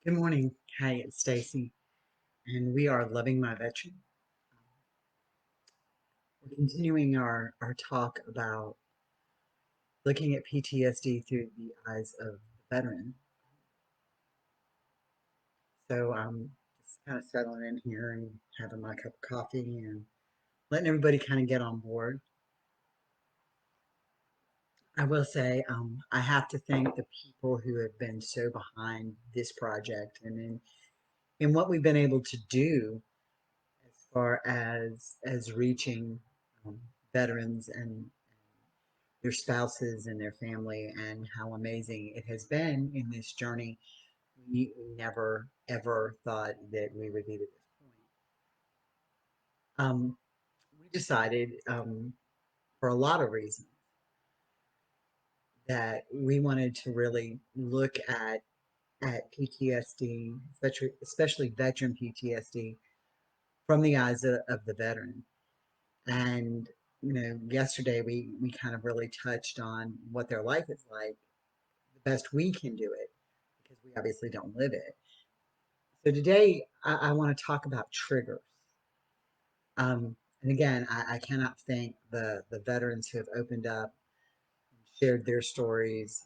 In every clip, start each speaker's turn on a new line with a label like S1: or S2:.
S1: Good morning. Hi, it's Stacy, and we are Loving My Veteran. We're continuing our talk about looking at PTSD through the eyes of the veteran. So I'm just kind of settling in here and having my cup of coffee and letting everybody kind of get on board. I will say I have to thank the people who have been so behind this project and in what we've been able to do as far as reaching veterans and their spouses and their family and how amazing it has been in this journey. We never ever thought that we would be to this point. We decided for a lot of reasons that we wanted to really look at PTSD, especially veteran PTSD, from the eyes of the veteran. And yesterday we kind of really touched on what their life is like, the best we can do it, because we obviously don't live it. So today I want to talk about triggers. And again, I cannot thank the veterans who have opened up, shared their stories,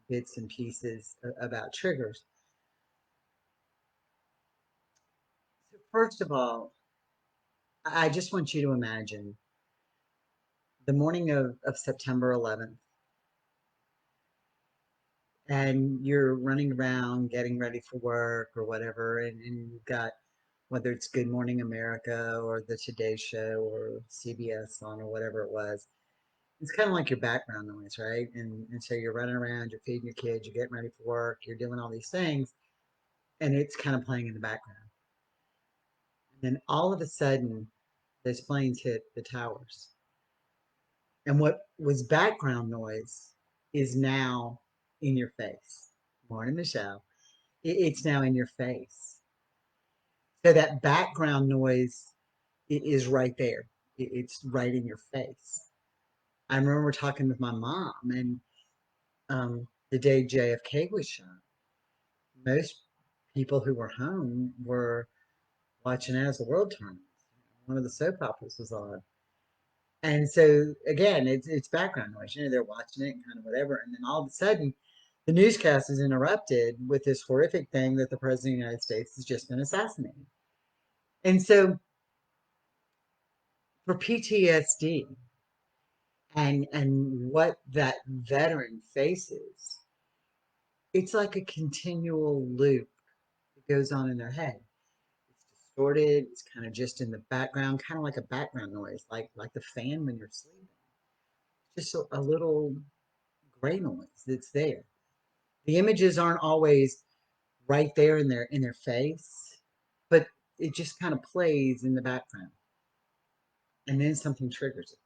S1: bits and pieces about triggers. So first of all, I just want you to imagine the morning of September 11th, and you're running around getting ready for work or whatever, and you've got, whether it's Good Morning America or the Today Show or CBS on or whatever it was. It's kind of like your background noise, right? And so you're running around, you're feeding your kids, you're getting ready for work, you're doing all these things, and it's kind of playing in the background. And then all of a sudden, those planes hit the towers. And what was background noise is now in your face. Morning, Michelle. It's now in your face. So that background noise is right there. It's right in your face. I remember talking with my mom, and the day JFK was shot, most people who were home were watching As the World Turns. One of the soap operas was on. And so again, it's background noise. They're watching it and kind of whatever. And then all of a sudden, the newscast is interrupted with this horrific thing that the President of the United States has just been assassinated. And so for PTSD and what that veteran faces, it's like a continual loop that goes on in their head. It's distorted. It's kind of just in the background, kind of like a background noise, like the fan when you're sleeping. It's just a little gray noise that's there. The images aren't always right there in their face, but it just kind of plays in the background, and then something triggers it.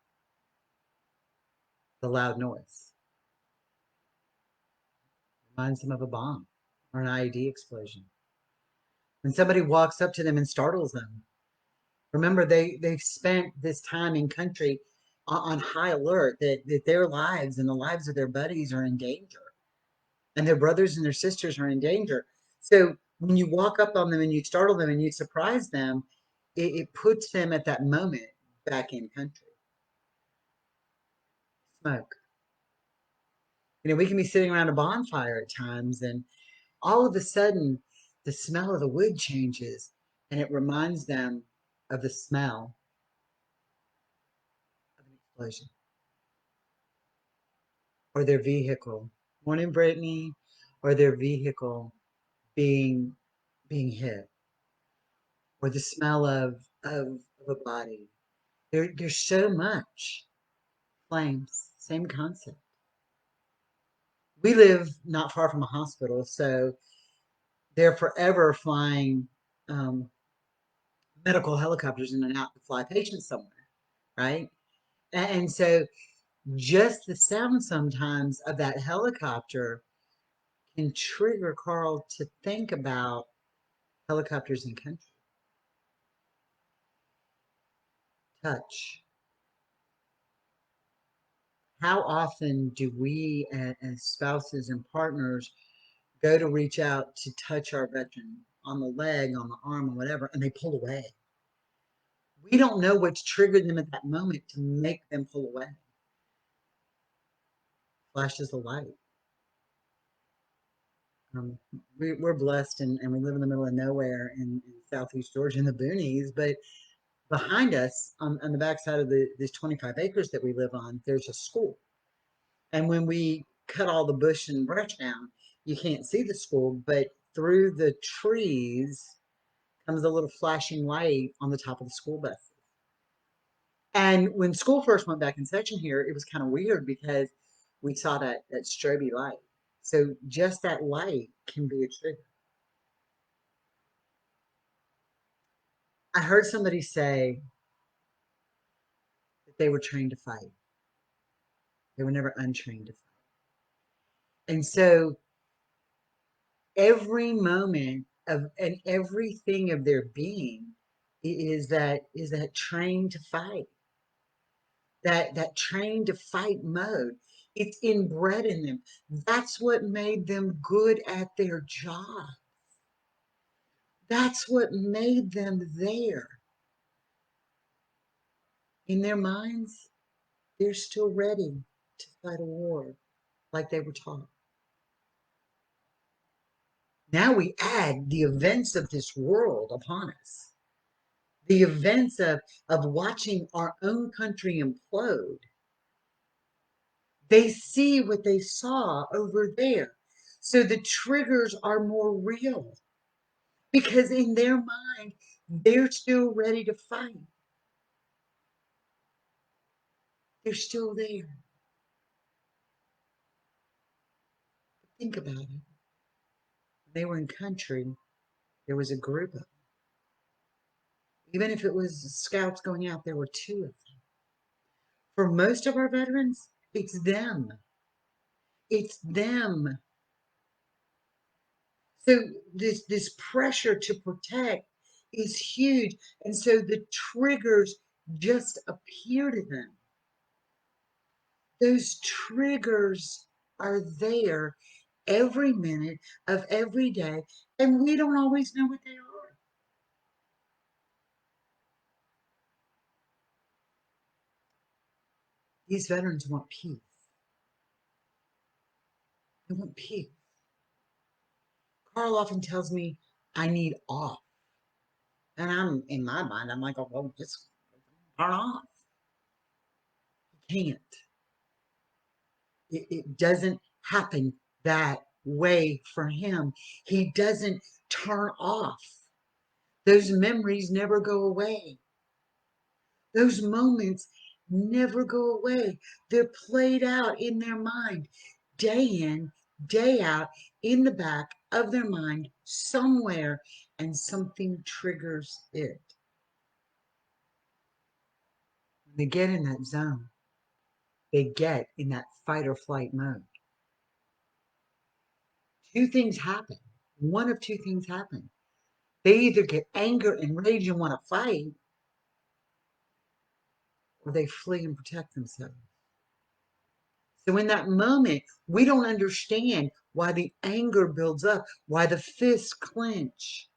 S1: The loud noise reminds them of a bomb or an IED explosion. When somebody walks up to them and startles them, remember, they've spent this time in country on high alert that their lives and the lives of their buddies are in danger, and their brothers and their sisters are in danger. So when you walk up on them and you startle them and you surprise them, it puts them at that moment back in country. Smoke. We can be sitting around a bonfire at times, and all of a sudden, the smell of the wood changes, and it reminds them of the smell of an explosion or their vehicle. Morning, Brittany, or their vehicle being being hit, or the smell of a body. There's so much. Flames, same concept. We live not far from a hospital, so they're forever flying um, medical helicopters in and out to fly patients somewhere, right? And so just the sound sometimes of that helicopter can trigger Carl to think about helicopters in country. Touch. How often do we, as spouses and partners, go to reach out to touch our veteran on the leg, on the arm, or whatever, and they pull away. We don't know what's triggered them at that moment to make them pull away. Flashes the light. Um, we're blessed and we live in the middle of nowhere in Southeast Georgia in the boonies, but behind us on the backside of these 25 acres that we live on, there's a school. And when we cut all the bush and brush down, you can't see the school, but through the trees comes a little flashing light on the top of the school bus. And when school first went back in session here, it was kind of weird because we saw that stroby light. So just that light can be a trigger. I heard somebody say that they were trained to fight. They were never untrained to fight. And so every moment of and everything of their being is that trained to fight, that trained to fight mode. It's inbred in them. That's what made them good at their job. That's what made them there. In their minds, they're still ready to fight a war like they were taught. Now we add the events of this world upon us, the events of watching our own country implode. They see what they saw over there. So the triggers are more real because in their mind, they're still ready to fight. They're still there. Think about it. They were in country, there was a group of them. Even if it was scouts going out, there were two of them. For most of our veterans, it's them. It's them. So this pressure to protect is huge. And so the triggers just appear to them. Those triggers are there every minute of every day, and we don't always know what they are. These veterans want peace. They want peace. Carl often tells me, I need off. And I'm in my mind, I'm like, oh, well, just turn off. You can't. It doesn't happen that way for him. He doesn't turn off. Those memories never go away. Those moments never go away. They're played out in their mind, day in, day out, in the back of their mind, somewhere, and something triggers it. When they get in that zone, they get in that fight or flight mode. Two things happen. One of two things happen. They either get anger and rage and want to fight, or they flee and protect themselves. So in that moment, we don't understand why the anger builds up, why the fists clench.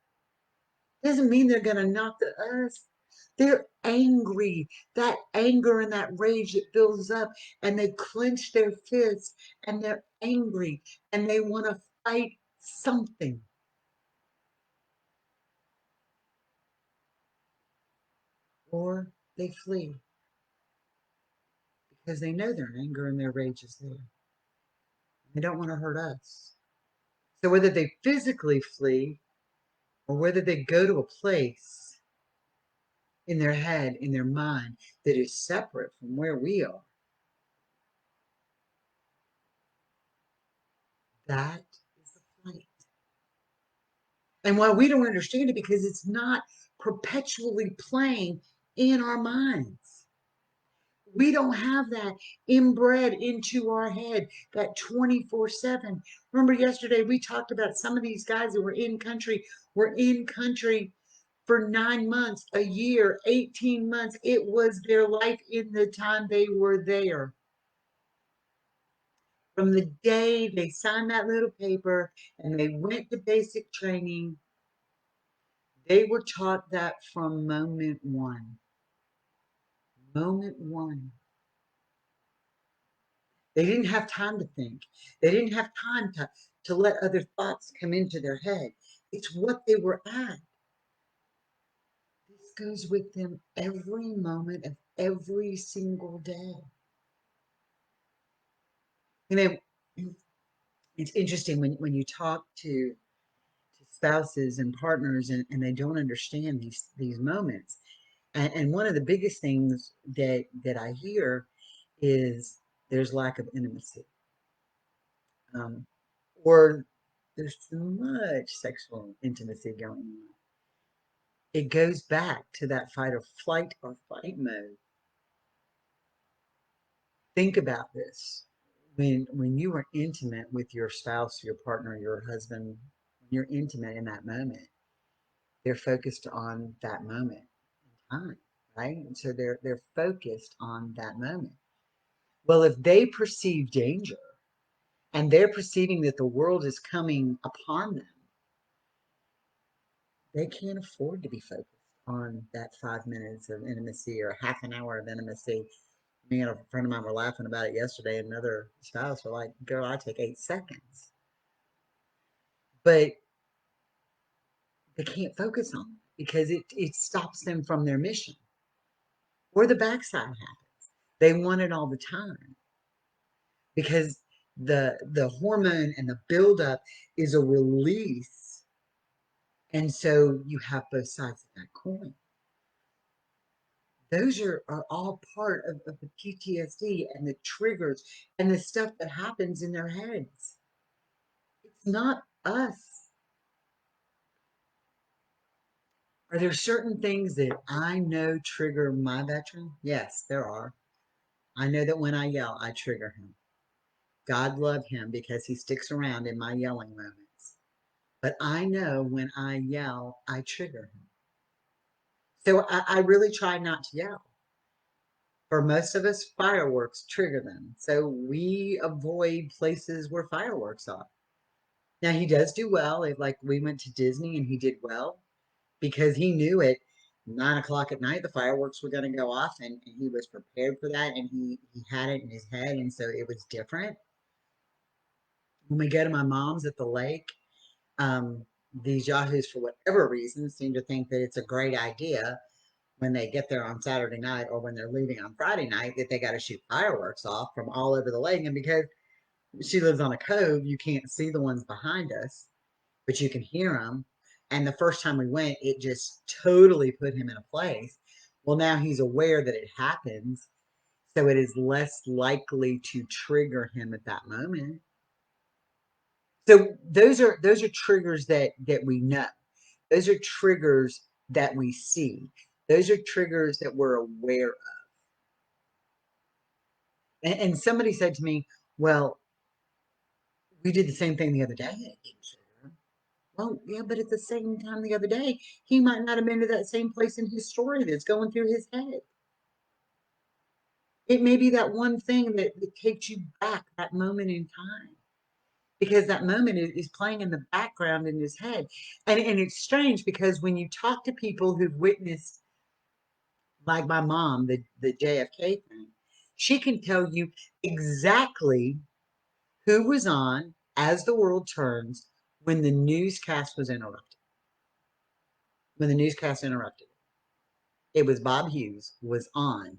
S1: Doesn't mean they're going to knock us. They're angry. That anger and that rage that builds up, and they clench their fists, and they're angry, and they want to fight something. Or they flee because they know their anger and their rage is there. They don't want to hurt us. So whether they physically flee or whether they go to a place in their head, in their mind, that is separate from where we are, that is the flight. And why we don't understand it, because it's not perpetually playing in our minds. We don't have that inbred into our head, that 24/7. Remember yesterday we talked about some of these guys that were in country for 9 months, a year, 18 months. It was their life in the time they were there. From the day they signed that little paper and they went to basic training, they were taught that from moment one. Moment one. They didn't have time to think. They didn't have time to let other thoughts come into their head. It's what they were at. This goes with them every moment of every single day. You know, it's interesting when you talk to spouses and partners and they don't understand these moments. And one of the biggest things that I hear is there's lack of intimacy. Um, or there's too much sexual intimacy going on. It goes back to that fight or flight mode. Think about this. When you are intimate with your spouse, your partner, your husband, when you're intimate in that moment, they're focused on that moment in time, right? And so they're focused on that moment. Well, if they perceive danger and they're perceiving that the world is coming upon them, they can't afford to be focused on that 5 minutes of intimacy or half an hour of intimacy. Me and a friend of mine were laughing about it yesterday. Another spouse were like, girl, I take 8 seconds. But they can't focus on it because it stops them from their mission. Or the backside happens. They want it all the time because the hormone and the buildup is a release. And so you have both sides of that coin. Those are all part of the PTSD and the triggers and the stuff that happens in their heads. It's not us. Are there certain things that I know trigger my veteran? Yes, there are. I know that when I yell, I trigger him. God love him because he sticks around in my yelling moments. But I know when I yell, I trigger him. So I really try not to yell. For most of us, fireworks trigger them. So we avoid places where fireworks are. Now he does do well. Like we went to Disney and he did well because he knew at 9 o'clock at night the fireworks were going to go off and he was prepared for that and he had it in his head and so it was different. When we go to my mom's at the lake, um, these yahoos for whatever reason seem to think that it's a great idea when they get there on Saturday night or when they're leaving on Friday night that they got to shoot fireworks off from all over the lake. And because she lives on a cove, you can't see the ones behind us, but you can hear them. And the first time we went, it just totally put him in a place. Well, now he's aware that it happens, so it is less likely to trigger him at that moment. So those are triggers that we know. Those are triggers that we see. Those are triggers that we're aware of. And somebody said to me, "Well, we did the same thing the other day. It didn't trigger him." Well, yeah, but at the same time the other day, he might not have been to that same place in his story that's going through his head. It may be that one thing that takes you back that moment in time because that moment is playing in the background in his head. And it's strange because when you talk to people who've witnessed, like my mom, the JFK thing, she can tell you exactly who was on as the world turns when the newscast was interrupted. When the newscast interrupted, it was Bob Hughes was on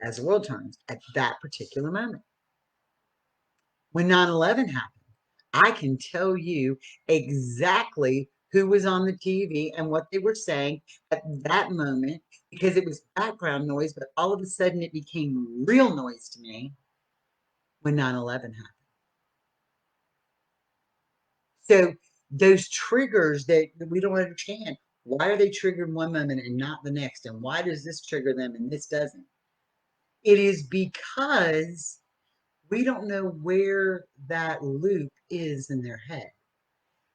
S1: as the world turns at that particular moment. When 9/11 happened, I can tell you exactly who was on the TV and what they were saying at that moment because it was background noise, but all of a sudden it became real noise to me when 9/11 happened. So those triggers that we don't understand, why are they triggered one moment and not the next? And why does this trigger them and this doesn't? It is because we don't know where that loop is in their head.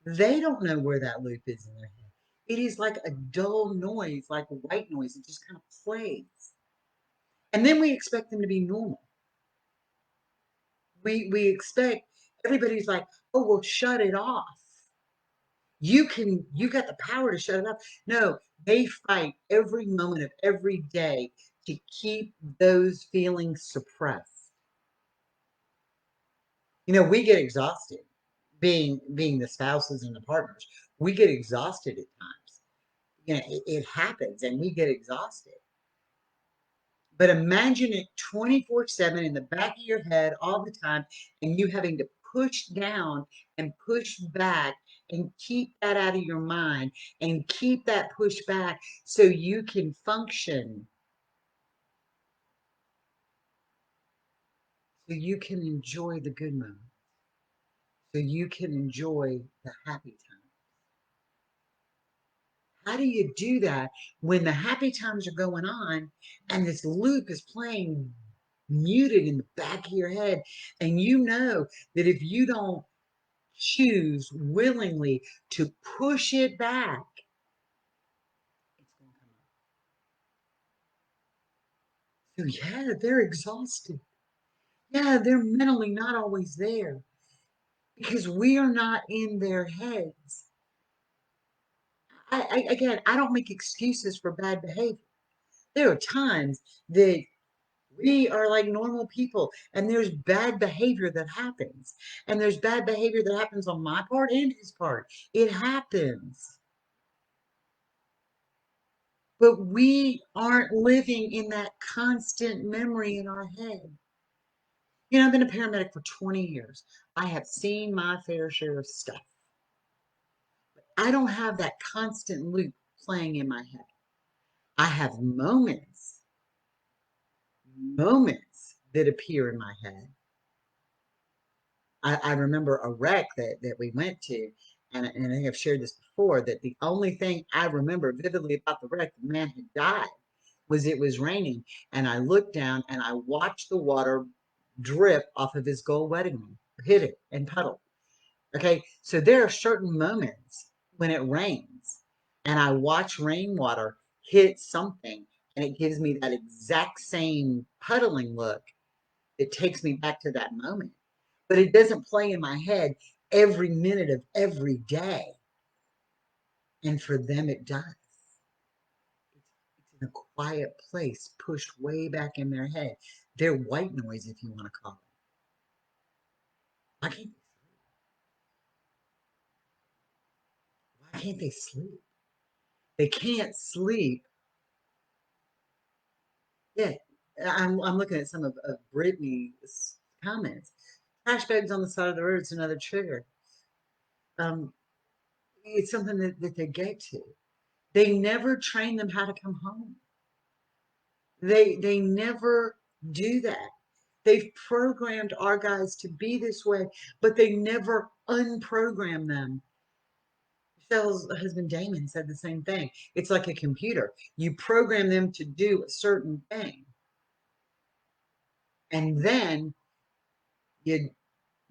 S1: They don't know where that loop is in their head. It is like a dull noise, like white noise. It just kind of plays. And then we expect them to be normal. We expect everybody's like, oh, well, shut it off. You got the power to shut it off. No, they fight every moment of every day to keep those feelings suppressed. We get exhausted being the spouses and the partners. We get exhausted at times. It happens and we get exhausted. But imagine it 24/7 in the back of your head all the time, and you having to push down and push back and keep that out of your mind and keep that push back so you can function, so you can enjoy the good moments, so you can enjoy the happy times. How do you do that when the happy times are going on and this loop is playing muted in the back of your head? And you know that if you don't choose willingly to push it back, it's going to come up. So, yeah, they're exhausted. Yeah, they're mentally not always there because we are not in their heads. Again, I don't make excuses for bad behavior. There are times that we are like normal people, and there's bad behavior that happens. And there's bad behavior that happens on my part and his part. It happens. But we aren't living in that constant memory in our head. I've been a paramedic for 20 years. I have seen my fair share of stuff. I don't have that constant loop playing in my head. I have moments that appear in my head. I remember a wreck that we went to, and I think I've shared this before, that the only thing I remember vividly about the wreck, the man had died, was it was raining, and I looked down and I watched the water drip off of his gold wedding ring, hit it and puddle. Okay, so there are certain moments when it rains, and I watch rainwater hit something, and it gives me that exact same puddling look. It takes me back to that moment, but it doesn't play in my head every minute of every day. And for them, it does. It's in a quiet place, pushed way back in their head. They're white noise, if you want to call it. Why can't why can't they sleep? They can't sleep. Yeah, I'm looking at some of Brittany's comments. Trash bags on the side of the road is another trigger. Um, it's something that they get to. They never train them how to come home. They never do that. They've programmed our guys to be this way, but they never unprogram them. Michelle's husband Damon said the same thing. It's like a computer. You program them to do a certain thing, and then you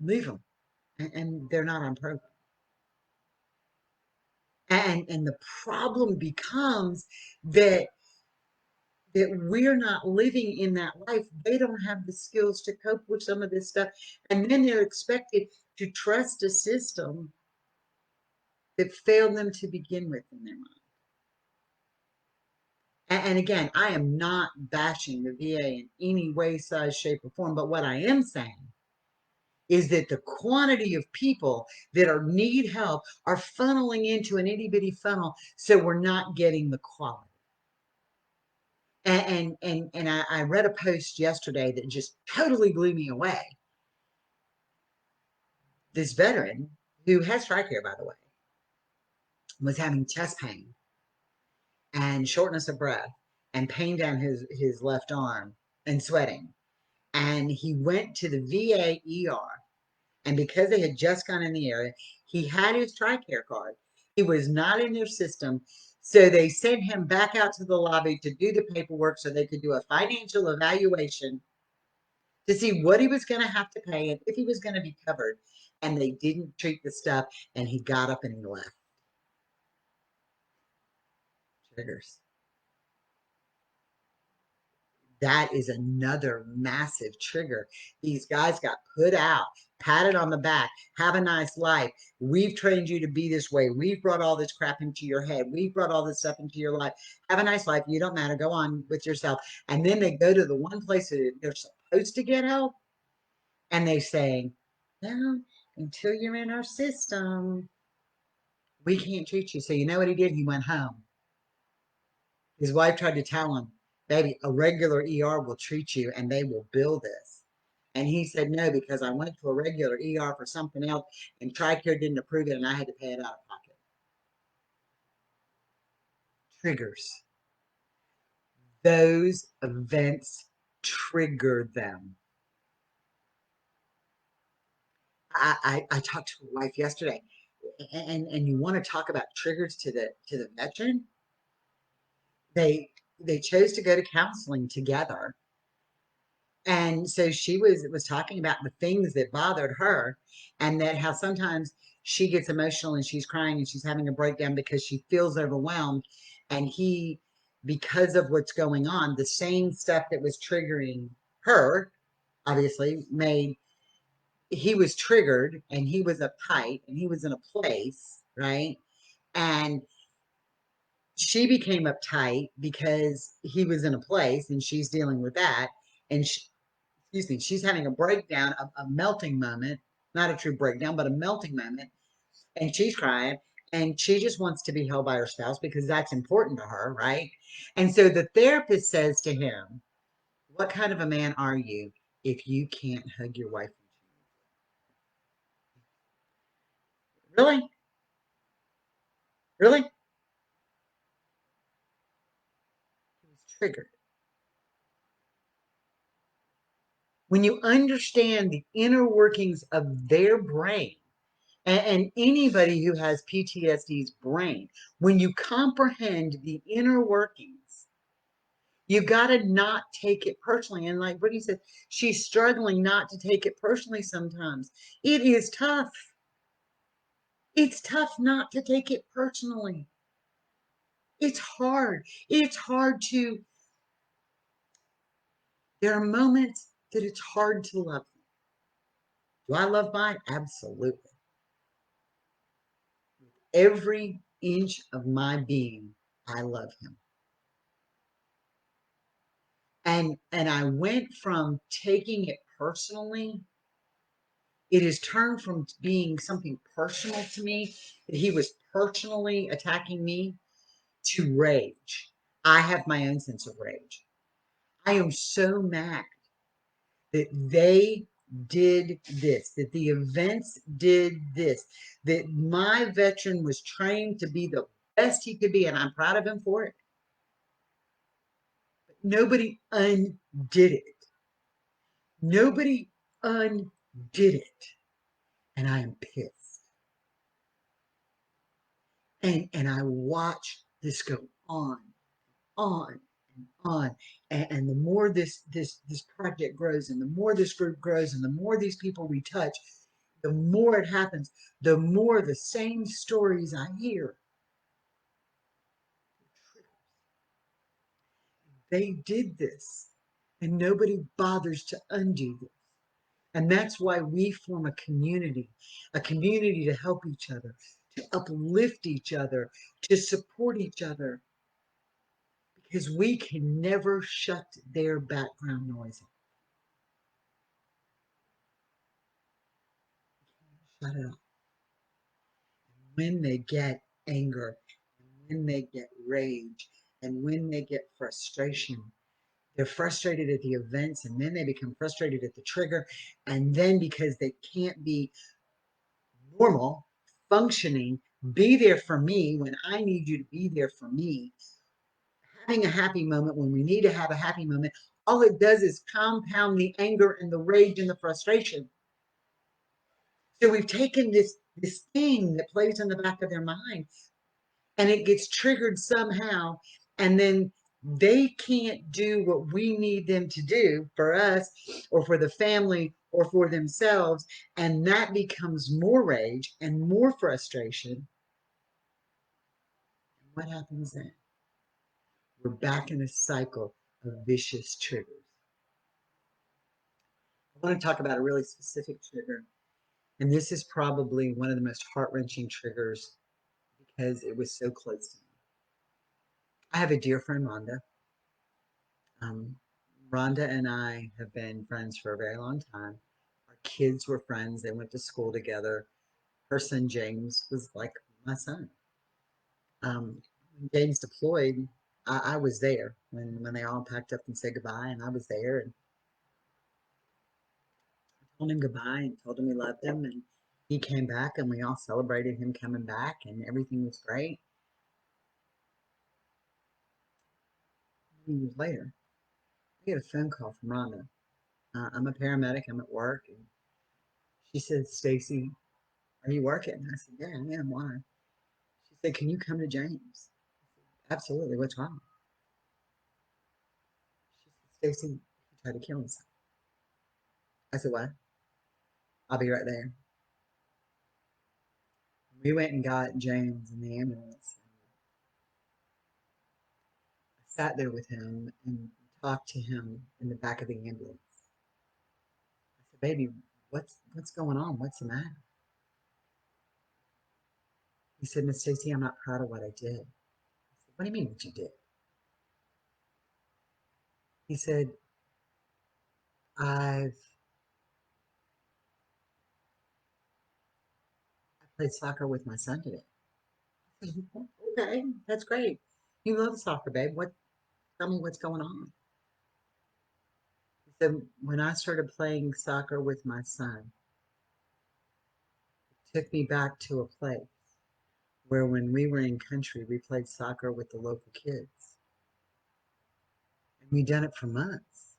S1: leave them, and they're not on program. And the problem becomes that we're not living in that life. They don't have the skills to cope with some of this stuff. And then they're expected to trust a system that failed them to begin with in their mind. And again, I am not bashing the VA in any way, size, shape, or form. But what I am saying is that the quantity of people that are need help are funneling into an itty bitty funnel, so we're not getting the quality. And I read a post yesterday that just totally blew me away. This veteran, who has TRICARE, by the way, was having chest pain and shortness of breath and pain down his left arm and sweating. And he went to the VA ER. And because they had just gone in the area, he had his TRICARE card. He was not in their system. So they sent him back out to the lobby to do the paperwork so they could do a financial evaluation to see what he was going to have to pay and if he was going to be covered. And they didn't treat the stuff, and he got up and he left. Triggers. that is another massive trigger. These guys got put out, patted on the back, have a nice life. We've trained you to be this way. We've brought all this crap into your head. We've brought all this stuff into your life. Have a nice life. You don't matter. Go on with yourself. And then they go to the one place that they're supposed to get help and they say, well, until you're in our system, we can't treat you. So you know what he did? He went home. His wife tried to tell him, baby, a regular ER will treat you and they will bill this. And he said, no, because I went to a regular ER for something else and TRICARE didn't approve it and I had to pay it out of pocket. Triggers. Those events trigger them. I talked to a wife yesterday and you want to talk about triggers to the veteran. They chose to go to counseling together. And so she was talking about the things that bothered her and that how sometimes she gets emotional and she's crying and she's having a breakdown because she feels overwhelmed. And he, because of what's going on, the same stuff that was triggering her, obviously, made he was triggered and he was uptight and he was in a place, right? And she became uptight because he was in a place and she's dealing with that. And she, excuse me, she's having a breakdown, a melting moment, not a true breakdown, but a melting moment. And she's crying and she just wants to be held by her spouse because that's important to her, right? And so the therapist says to him, what kind of a man are you if you can't hug your wife? Really? Really? He was triggered. When you understand the inner workings of their brain, and anybody who has PTSD's brain, when you comprehend the inner workings, you got to not take it personally. And like Brittany said, she's struggling not to take it personally sometimes. It is tough. It's tough not to take it personally. It's hard. It's hard to, there are moments that it's hard to love them. Do I love mine? Absolutely. Every inch of my being, I love him. And I went from taking it personally, it has turned from being something personal to me, that he was personally attacking me, to rage. I have my own sense of rage. I am so mad that they did this, that the events did this, that my veteran was trained to be the best he could be, and I'm proud of him for it. But nobody undid it. Nobody undid it. And I am pissed. And I watch this go on, and on. And the more this project grows, and the more this group grows, and the more these people we touch, the more it happens, the more the same stories I hear. They did this, and nobody bothers to undo this. And that's why we form a community to help each other, to uplift each other, to support each other, because we can never shut their background noise off. Shut it off. When they get anger, and when they get rage, and when they get frustration, they're frustrated at the events, and then they become frustrated at the trigger. And then because they can't be normal, functioning, be there for me when I need you to be there for me, having a happy moment when we need to have a happy moment, all it does is compound the anger and the rage and the frustration. So we've taken this thing that plays in the back of their mind and it gets triggered somehow, and then they can't do what we need them to do for us or for the family or for themselves, and that becomes more rage and more frustration. What happens then? We're back in a cycle of vicious triggers. I want to talk about a really specific trigger, and this is probably one of the most heart-wrenching triggers because it was so close to me. I have a dear friend, Rhonda. Um, Rhonda and I have been friends for a very long time. Our kids were friends. They went to school together. Her son, James, was like my son. When James deployed, I was there when they all packed up and said goodbye, and I was there and told him goodbye and told him we loved him. And he came back, and we all celebrated him coming back, and everything was great. Years later, I get a phone call from Rhonda. I'm a paramedic. I'm at work, and she said, "Stacy, are you working?" I said, "Yeah, I am. Why?" She said, "Can you come to James?" Absolutely. What's wrong? She said, "Stacy, he tried to kill himself." I said, "What?" "I'll be right there." We went and got James in the ambulance. I sat there with him and talked to him in the back of the ambulance. I said, "Baby, what's going on? What's the matter?" He said, "Miss Stacy, I'm not proud of what I did." I said, "What do you mean what you did?" He said, "I played soccer with my son today." I said, "Okay, that's great. You love soccer, babe. Tell me what's going on." He said, "When I started playing soccer with my son, it took me back to a place where when we were in country, we played soccer with the local kids. And we done it for months.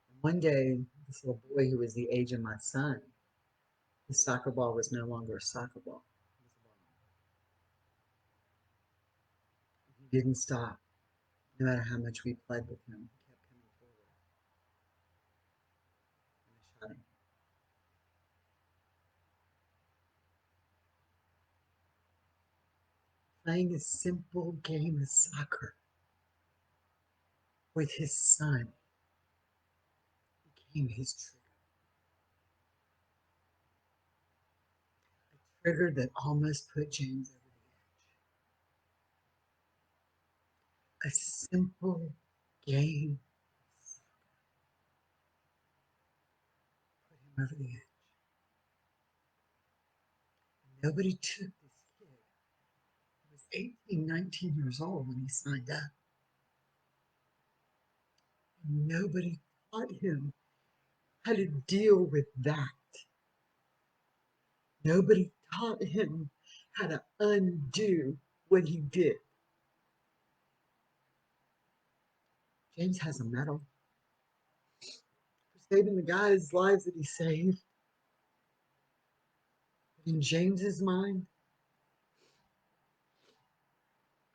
S1: And one day, this little boy who was the age of my son, his soccer ball was no longer a soccer ball. It was a ball. He didn't stop, no matter how much we played with him. He kept coming forward, and I shot him. Playing a simple game of soccer with his son became his trigger that almost put James over the edge. A simple game put him over the edge. Nobody took this kid. He was 18, 19 years old when he signed up. And nobody taught him how to deal with that. Nobody taught him how to undo what he did. James has a medal for saving the guys' lives that he saved. But in James's mind,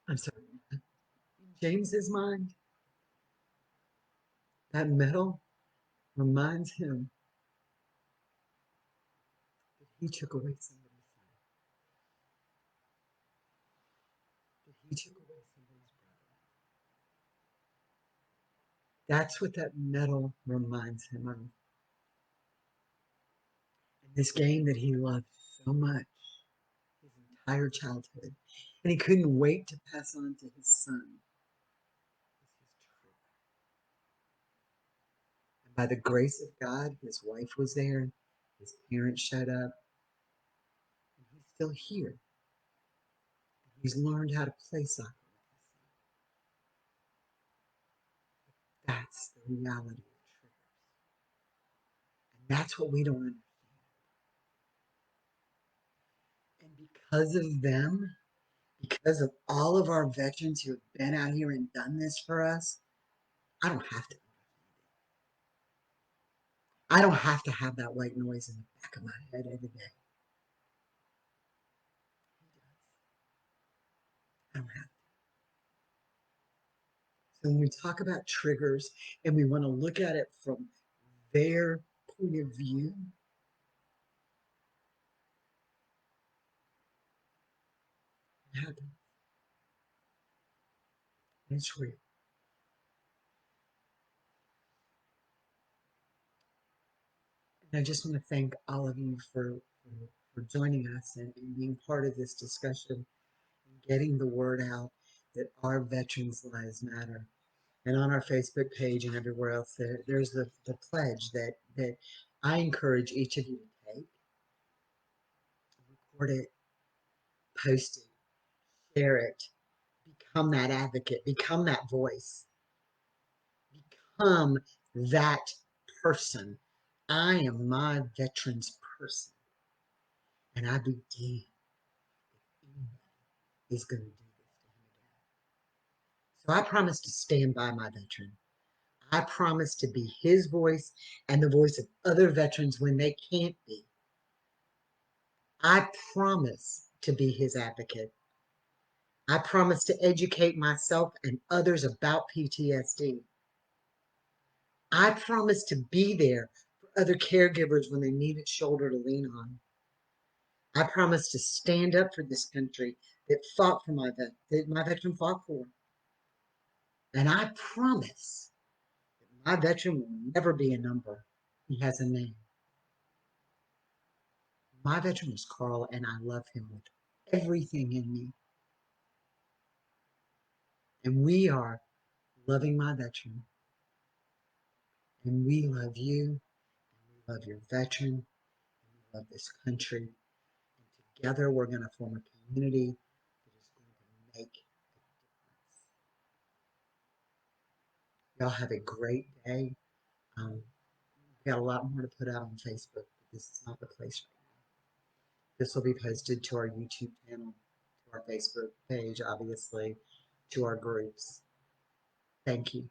S1: I'm sorry, in James's mind, that medal reminds him that he took away somebody's son, that he took away somebody's brother. That's what that medal reminds him of. And this game that he loved so much his entire childhood, and he couldn't wait to pass on to his son. And by the grace of God, his wife was there, his parents showed up, and he's still here. He's learned how to play soccer with his son. That's the reality of triggers. And that's what we don't understand. And because of them, because of all of our veterans who have been out here and done this for us, I don't have to. I don't have to have that white noise in the back of my head every day. I don't have. So when we talk about triggers and we want to look at it from their point of view, it happens. And it's real. And I just want to thank all of you for joining us and being part of this discussion and getting the word out that our veterans' lives matter. And on our Facebook page and everywhere else, there's the pledge that I encourage each of you to take, record it, post it, share it, become that advocate, become that voice, become that person. I am my veteran's person, and I'd be damned if anybody is going to do this to him again. So I promise to stand by my veteran. I promise to be his voice and the voice of other veterans when they can't be. I promise to be his advocate. I promise to educate myself and others about PTSD. I promise to be there for other caregivers when they need a shoulder to lean on. I promise to stand up for this country that fought for that my veteran fought for. And I promise that my veteran will never be a number. He has a name. My veteran is Carl, and I love him with everything in me. And we are loving my veteran. And we love you. And we love your veteran. And we love this country. And together we're going to form a community that is going to make a difference. Y'all have a great day. We got a lot more to put out on Facebook, but this is not the place right now. This will be posted to our YouTube channel, to our Facebook page, obviously, to our groups. Thank you.